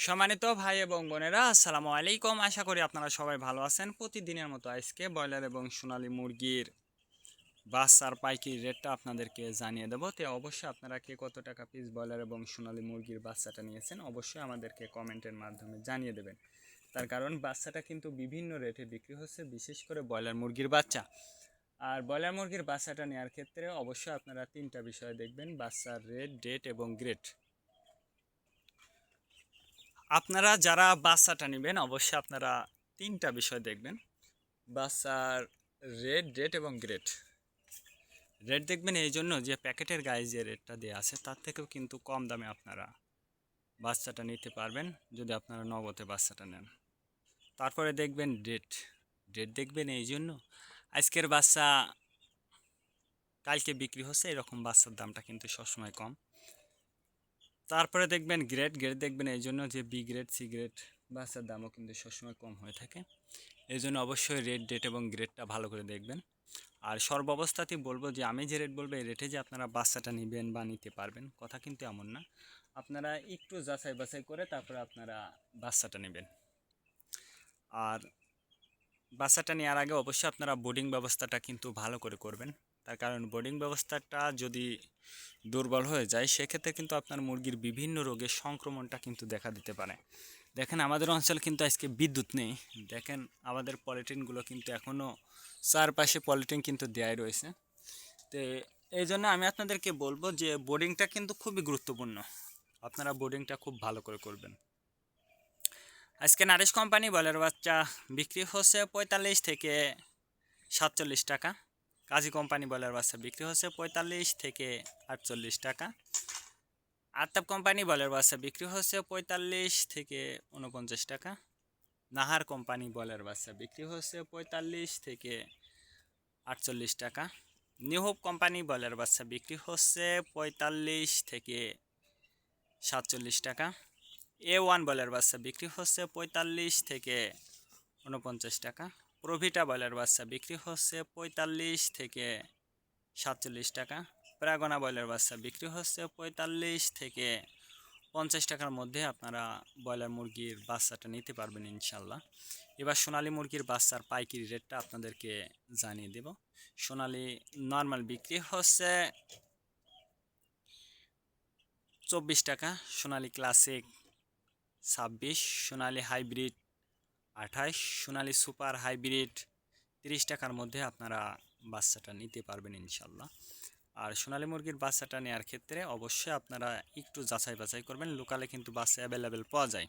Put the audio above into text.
সম্মানিত ভাই এবং বোনেরা, আসসালামু আলাইকুম। আশা করি আপনারা সবাই ভালো আছেন। প্রতিদিনের মতো আজকে ব্রয়লার এবং সোনালী মুরগির বাচ্চার পাইকারি রেটটা আপনাদেরকে জানিয়ে দেবো। তো অবশ্যই আপনারা কে কত টাকা পিস ব্রয়লার এবং সোনালী মুরগির বাচ্চাটা নিয়েছেন অবশ্যই আমাদেরকে কমেন্টের মাধ্যমে জানিয়ে দেবেন। তার কারণ বাচ্চাটা কিন্তু বিভিন্ন রেটে বিক্রি হচ্ছে, বিশেষ করে ব্রয়লার মুরগির বাচ্চা। আর ব্রয়লার মুরগির বাচ্চাটা নেওয়ার ক্ষেত্রে অবশ্যই আপনারা তিনটা বিষয় দেখবেন: বাচ্চার রেট, ডেট এবং গ্রেড। আপনারা যারা বাচ্চাটা নেবেন অবশ্যই আপনারা তিনটা বিষয় দেখবেন: বাচ্চার রেট, ডেট এবং গ্রেড। রেট দেখবেন এই জন্য যে প্যাকেটের গায়ে যে রেটটা দেওয়া আছে তার থেকেও কিন্তু কম দামে আপনারা বাচ্চাটা নিতে পারবেন যদি আপনারা নগদে বাচ্চাটা নেন। তারপরে দেখবেন ডেট। ডেট দেখবেন এই জন্য আজকের বাচ্চা কালকে বিক্রি হচ্ছে, এরকম বাচ্চার দামটা কিন্তু সবসময় কম। তারপরে দেখবেন গ্রেড। গ্রেড দেখবেন এই জন্য যে বি গ্রেড, সি গ্রেড বাচ্চার দামও কিন্তু সবসময় কম হয়ে থাকে। এই জন্য অবশ্যই রেট, ডেট এবং গ্রেডটা ভালো করে দেখবেন। আর সর্বাবস্থাতেই বলবো যে আমি যে রেট বলবো এই রেটে যে আপনারা বাচ্চাটা নেবেন বা নিতে পারবেন কথা কিন্তু এমন না। আপনারা একটু যাচাই বাছাই করে তারপরে আপনারা বাচ্চাটা নেবেন। আর বাচ্চাটা নেওয়ার আগে অবশ্যই আপনারা বোর্ডিং ব্যবস্থাটা কিন্তু ভালো করে করবেন। তার কারণ বোর্ডিং ব্যবস্থাটা যদি দুর্বল হয়ে যায় সেক্ষেত্রে কিন্তু আপনার মুরগির বিভিন্ন রোগের সংক্রমণটা কিন্তু দেখা দিতে পারে। দেখেন আমাদের অঞ্চল কিন্তু আজকে বিদ্যুৎ নেই। দেখেন আমাদের পলিথিনগুলো কিন্তু এখনও চারপাশে পলিথিন কিন্তু দেয়াই রয়েছে। তো এই জন্য আমি আপনাদেরকে বলবো যে বোর্ডিংটা কিন্তু খুবই গুরুত্বপূর্ণ। আপনারা বোর্ডিংটা খুব ভালো করে করবেন। আজকে নারিশ কোম্পানি বয়লার বাচ্চা বিক্রি হচ্ছে 45 থেকে 47 টাকা। কাজী কোম্পানি বয়লার বাচ্চা বিক্রি হচ্ছে 45 থেকে 48 টাকা। আতাব কোম্পানি বয়লার বাচ্চা বিক্রি হচ্ছে 45 থেকে 49 টাকা। নাহার কোম্পানি বয়লার বাচ্চা বিক্রি হচ্ছে 45 থেকে 48 টাকা। নিউ হোপ কোম্পানি বয়লার বাচ্চা বিক্রি হচ্ছে 45 থেকে 47 টাকা। A1 বয়লার বাচ্চা বিক্রি হচ্ছে 45 থেকে 49 টাকা। প্রভিটা বয়লার বাচ্চা বিক্রি হচ্ছে 45 থেকে 47 টাকা। প্রাগনা বয়লার বাচ্চা বিক্রি হচ্ছে 45 থেকে 50 টাকার মধ্যে আপনারা ব্রয়লার মুরগির বাচ্চাটা নিতে পারবেন ইনশাল্লাহ। এবার সোনালী মুরগির বাচ্চার পাইকারি রেটটা আপনাদেরকে জানিয়ে দেব। সোনালী নর্মাল বিক্রি হচ্ছে 24 টাকা, সোনালী ক্লাসিক 26, সোনালী হাইব্রিড 28, সোনালী সুপার হাইব্রিড 30 টাকার মধ্যে আপনারা বাচ্চাটা নিতে পারবেন ইনশাল্লাহ। আর সোনালী মুরগির বাচ্চাটা নেওয়ার ক্ষেত্রে অবশ্যই আপনারা একটু যাচাই বাছাই করবেন। লোকালে কিন্তু বাচ্চা অ্যাভেলেবেল পাওয়া যায়।